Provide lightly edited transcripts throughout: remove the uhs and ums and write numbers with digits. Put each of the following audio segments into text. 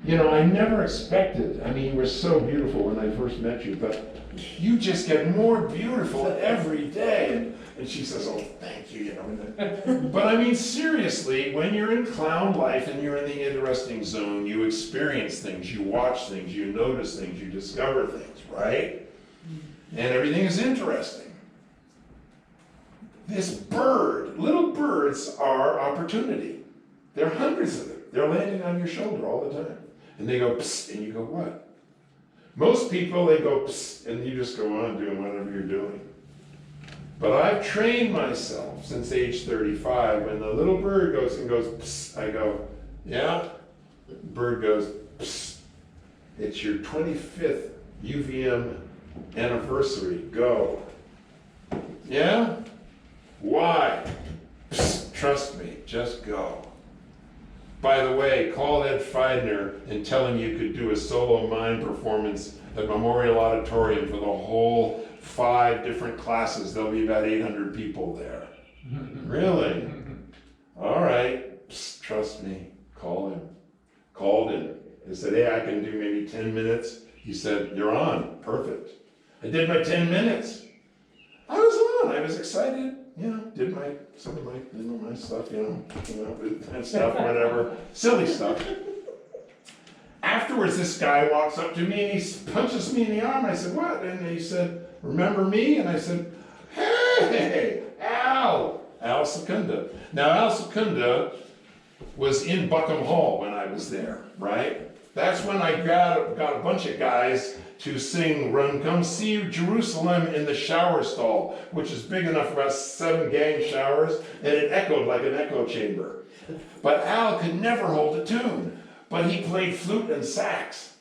I never expected, I mean, you were so beautiful when I first met you, but you just get more beautiful every day. And she says, oh, thank you, But I mean, seriously, when you're in clown life and you're in the interesting zone, you experience things, you watch things, you notice things, you discover things, right? And everything is interesting. This bird, little birds are opportunity. There are hundreds of them. They're landing on your shoulder all the time. And they go, psst, and you go, what? Most people, they go, psst, and you just go on doing whatever you're doing. But I've trained myself since age 35. When the little bird goes, psst, I go, yeah? The bird goes, psst. It's your 25th UVM anniversary. Go. Yeah? Why? Psst, trust me, just go. By the way, call Ed Feidner and tell him you could do a solo mime performance at Memorial Auditorium for the whole 5 different classes. There'll be about 800 people there. Really? All right. Psst, trust me. Call him. Called him. I said, hey, I can do maybe 10 minutes. He said, you're on. Perfect. I did my 10 minutes. I was on. I was excited. Did some of my stuff, and stuff, whatever, silly stuff. Afterwards, this guy walks up to me and he punches me in the arm. I said, what? And he said, remember me? And I said, hey, Al Secunda. Now, Al Secunda was in Buckham Hall when I was there, right? That's when I got a bunch of guys to sing Run Come See Jerusalem in the shower stall, which is big enough for about 7 gang showers, and it echoed like an echo chamber. But Al could never hold a tune, but he played flute and sax.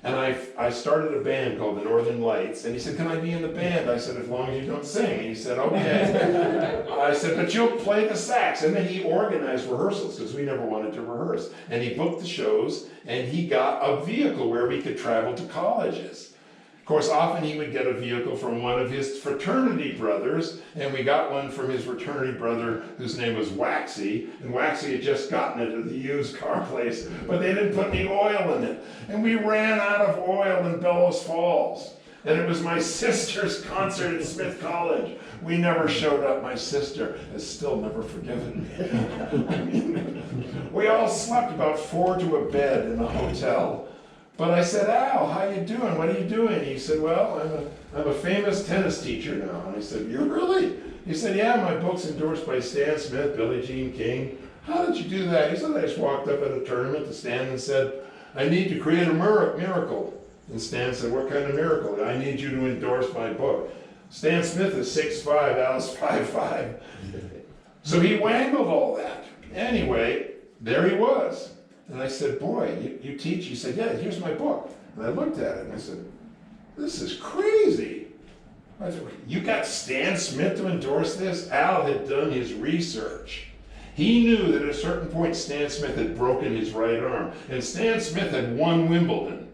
And I started a band called the Northern Lights, and he said, can I be in the band? I said, as long as you don't sing. And he said, okay. I said, but you'll play the sax. And then he organized rehearsals, because we never wanted to rehearse. And he booked the shows, and he got a vehicle where we could travel to colleges. Of course, often he would get a vehicle from one of his fraternity brothers, and we got one from his fraternity brother whose name was Waxy, and Waxy had just gotten it at the used car place, but they didn't put any oil in it. And we ran out of oil in Bellows Falls. And it was my sister's concert at Smith College. We never showed up. My sister has still never forgiven me. We all slept about 4 to a bed in a hotel. But I said, Al, how you doing? What are you doing? He said, well, I'm a famous tennis teacher now. And I said, you really? He said, yeah, my book's endorsed by Stan Smith, Billie Jean King. How did you do that? He said, I just walked up at a tournament to Stan and said, I need to create a miracle. And Stan said, what kind of miracle? I need you to endorse my book. Stan Smith is 6'5", Al's 5'5". So he wangled all that. Anyway, there he was. And I said, boy, you teach? He said, yeah, here's my book. And I looked at it and I said, this is crazy. I said, you got Stan Smith to endorse this? Al had done his research. He knew that at a certain point Stan Smith had broken his right arm. And Stan Smith had won Wimbledon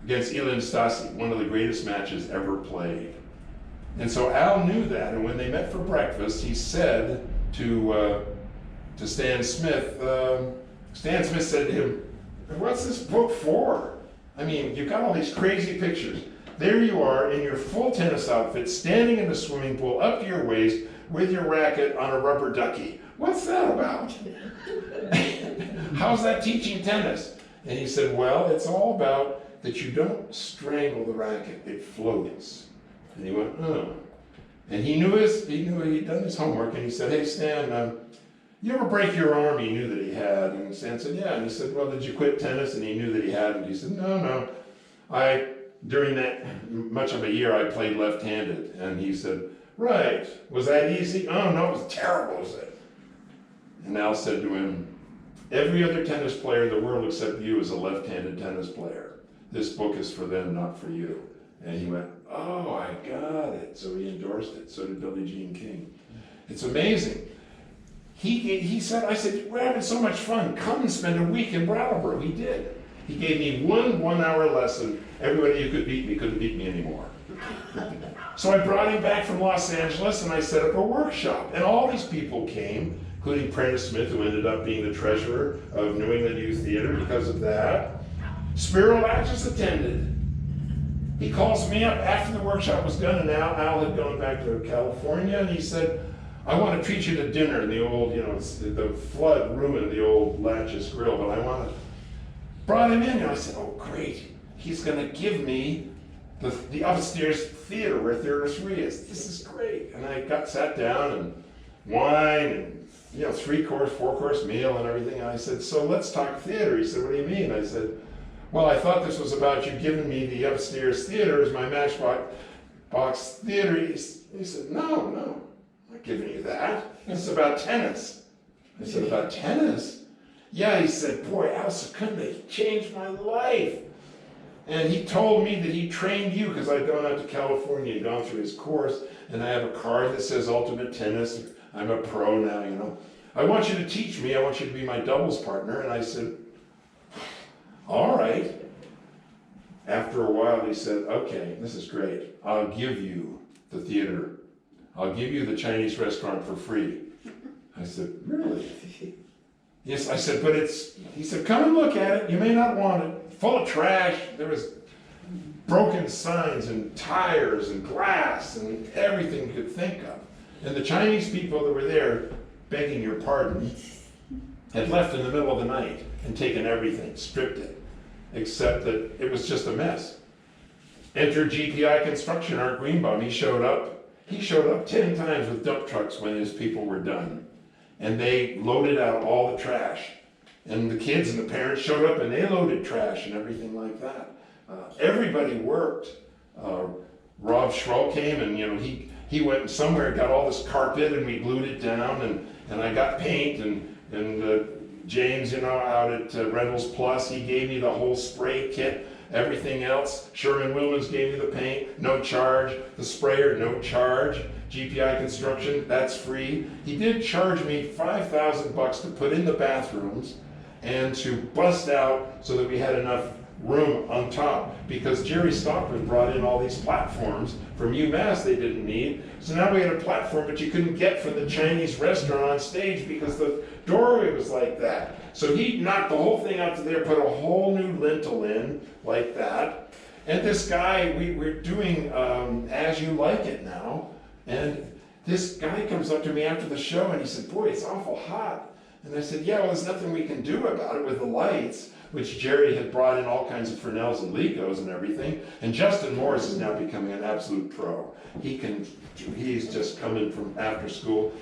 against Ilie Nastase, one of the greatest matches ever played. And so Al knew that, and when they met for breakfast, he said to Stan Smith, Stan Smith said to him, what's this book for? I mean, you've got all these crazy pictures. There you are in your full tennis outfit, standing in the swimming pool up to your waist with your racket on a rubber ducky. What's that about? How's that teaching tennis? And he said, well, it's all about that you don't strangle the racket, it floats. And he went, oh. And he knew he'd done his homework, and he said, hey, Stan, you ever break your arm? He knew that he had. And Stan said, yeah. And he said, well, did you quit tennis? And he knew that he hadn't. He said, no. During that much of a year, I played left-handed. And he said, right. Was that easy? Oh, no, it was terrible, he said. And Al said to him, every other tennis player in the world except you is a left-handed tennis player. This book is for them, not for you. And he went, oh, I got it. So he endorsed it. So did Billie Jean King. It's amazing. He said, I said, we're having so much fun. Come and spend a week in Brattleboro. He did. He gave me one-hour lesson. Everybody who could beat me couldn't beat me anymore. So I brought him back from Los Angeles and I set up a workshop. And all these people came. Of including Prentice Smith, who ended up being the treasurer of New England Youth Theater because of that. Spiro Latches attended. He calls me up after the workshop was done, and Al had gone back to California, and he said, I want to treat you to dinner in the old, the flood ruined the old Latches Grill, but I want to. Brought him in, and I said, oh, great. He's going to give me the upstairs theater where Theater 3 is. This is great. And I sat down, and wine, and 3-course, 4-course meal and everything. And I said, so let's talk theater. He said, what do you mean? I said, well, I thought this was about you giving me the upstairs theater as my Matchbox theater. He said, no, I'm not giving you that. It's about tennis. I said, about tennis? Yeah, he said, boy, Al Secunda, he changed my life. And he told me that he trained you because I'd gone out to California and gone through his course, and I have a card that says Ultimate Tennis. I'm a pro now, I want you to teach me. I want you to be my doubles partner. And I said, all right. After a while, he said, okay, this is great. I'll give you the theater. I'll give you the Chinese restaurant for free. I said, really? Yes, I said, but he said, come and look at it. You may not want it. Full of trash. There was broken signs and tires and glass and everything you could think of. And the Chinese people that were there, begging your pardon, had left in the middle of the night and taken everything, stripped it, except that it was just a mess. Enter GPI Construction, Art Greenbaum. He showed up 10 times with dump trucks when his people were done. And they loaded out all the trash. And the kids and the parents showed up and they loaded trash and everything like that. Everybody worked. Rob Schrull came and he went somewhere, got all this carpet, and we glued it down, and I got paint, and James, out at Reynolds Plus, he gave me the whole spray kit, everything else. Sherman-Williams gave me the paint, no charge. The sprayer, no charge. GPI Construction, that's free. He did charge me $5,000 to put in the bathrooms and to bust out so that we had enough room on top, because Jerry Stockman brought in all these platforms from UMass they didn't need. So now we had a platform, but you couldn't get from the Chinese restaurant on stage because the doorway was like that. So he knocked the whole thing out to there, put a whole new lintel in like that. And this guy, we're doing As You Like It now. And this guy comes up to me after the show and he said, boy, it's awful hot. And I said, yeah, well, there's nothing we can do about it with the lights, which Jerry had brought in all kinds of Fresnels and Licos and everything. And Justin Morris is now becoming an absolute pro. He's just coming from after school.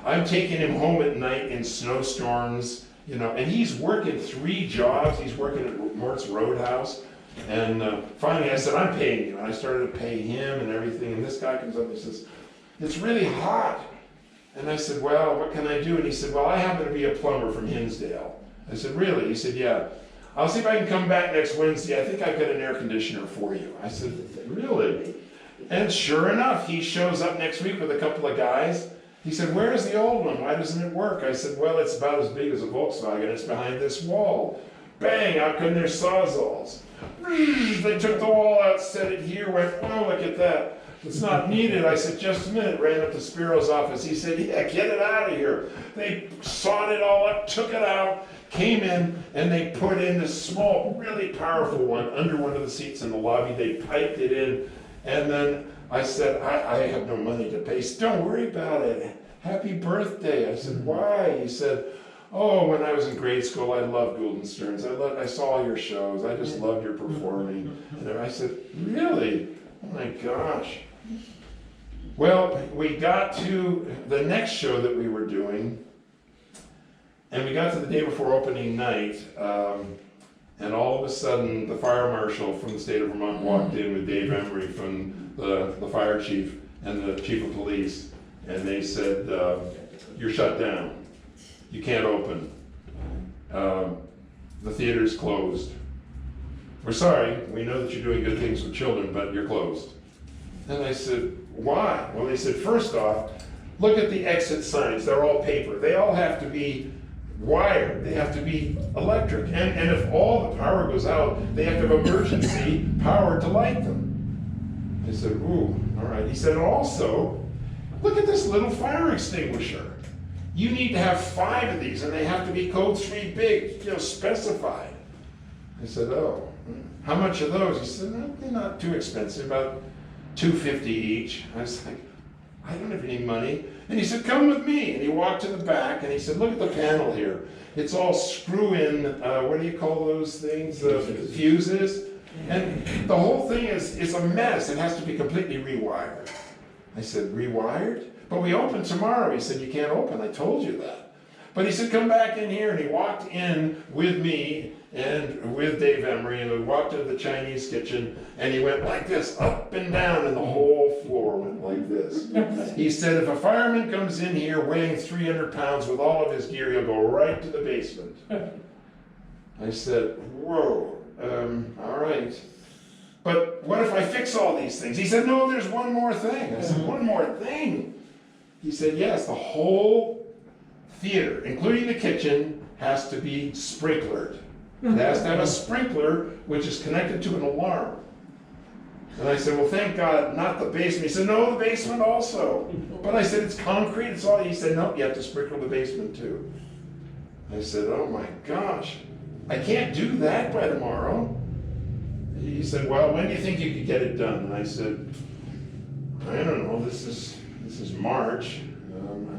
I'm taking him home at night in snowstorms, and he's working 3 jobs. He's working at Mort's Roadhouse. And finally I said, I'm paying you. And I started to pay him and everything. And this guy comes up and he says, it's really hot. And I said, well, what can I do? And he said, well, I happen to be a plumber from Hinsdale. I said, really? He said, yeah. I'll see if I can come back next Wednesday. I think I've got an air conditioner for you. I said, really? And sure enough, he shows up next week with a couple of guys. He said, where's the old one? Why doesn't it work? I said, well, it's about as big as a Volkswagen. It's behind this wall. Bang, out come their Sawzalls. They took the wall out, set it here, went, oh, look at that. It's not needed. I said, just a minute. Ran up to Spiro's office. He said, yeah, get it out of here. They sawed it all up, took it out, came in, and they put in this small, really powerful one under one of the seats in the lobby. They piped it in. And then I said, I have no money to pay. He said, don't worry about it. Happy birthday. I said, why? He said, oh, when I was in grade school, I loved Guildensterns. I saw all your shows. I just loved your performing. And I said, really? Oh my gosh. Well, we got to the next show that we were doing, and we got to the day before opening night, and all of a sudden the fire marshal from the state of Vermont walked in with Dave Emery from the fire chief and the chief of police, and they said, you're shut down. You can't open. The theater's closed. We're sorry, we know that you're doing good things with children, but you're closed. And I said, why? Well, they said, first off, look at the exit signs. They're all paper. They all have to be wired. They have to be electric. And if all the power goes out, they have to have emergency power to light them. I said, ooh, all right. He said, also, look at this little fire extinguisher. you need to have 5 of these, and they have to be code 3 big, specified. I said, oh, how much are those? He said, no, they're not too expensive, about $2.50 each. I was like, I don't have any money. And he said, come with me. And he walked to the back, and he said, look at the panel here. It's all screw-in, what do you call those things? Fuses. And the whole thing is a mess. It has to be completely rewired. I said, rewired? But we open tomorrow. He said, you can't open. I told you that. But he said, come back in here. And he walked in with me and with Dave Emery, and we walked into the Chinese kitchen, and he went like this, up and down, and the whole floor went like this. He said, if a fireman comes in here weighing 300 pounds with all of his gear, he'll go right to the basement. I said, whoa, all right. But what if I fix all these things? He said, no, there's one more thing. I said, one more thing? He said, yes, the whole theater, including the kitchen, has to be sprinklered. It has to have a sprinkler which is connected to an alarm. And I said, well, thank God, not the basement. He said, no, the basement also. But I said, it's concrete, it's all. He said, no, you have to sprinkle the basement too. I said, oh my gosh, I can't do that by tomorrow. He said, well, when do you think you could get it done? And I said, I don't know, this is March,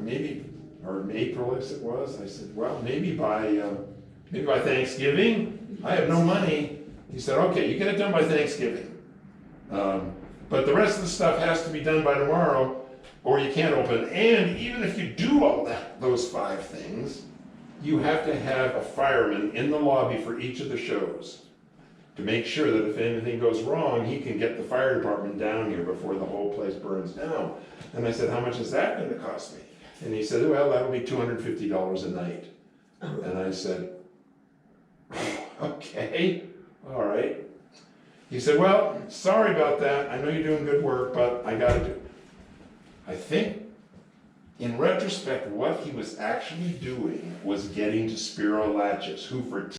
maybe, or April as it was. I said, well, maybe by Thanksgiving. I have no money. He said, okay, you get it done by Thanksgiving. But the rest of the stuff has to be done by tomorrow, or you can't open. And even if you do all those 5 things, you have to have a fireman in the lobby for each of the shows to make sure that if anything goes wrong, he can get the fire department down here before the whole place burns down. And I said, how much is that going to cost me? And he said, well, that'll be $250 a night. And I said, okay, all right. He said, well, sorry about that. I know you're doing good work, but I got to do it. I think, in retrospect, what he was actually doing was getting to Spiro Latches, who for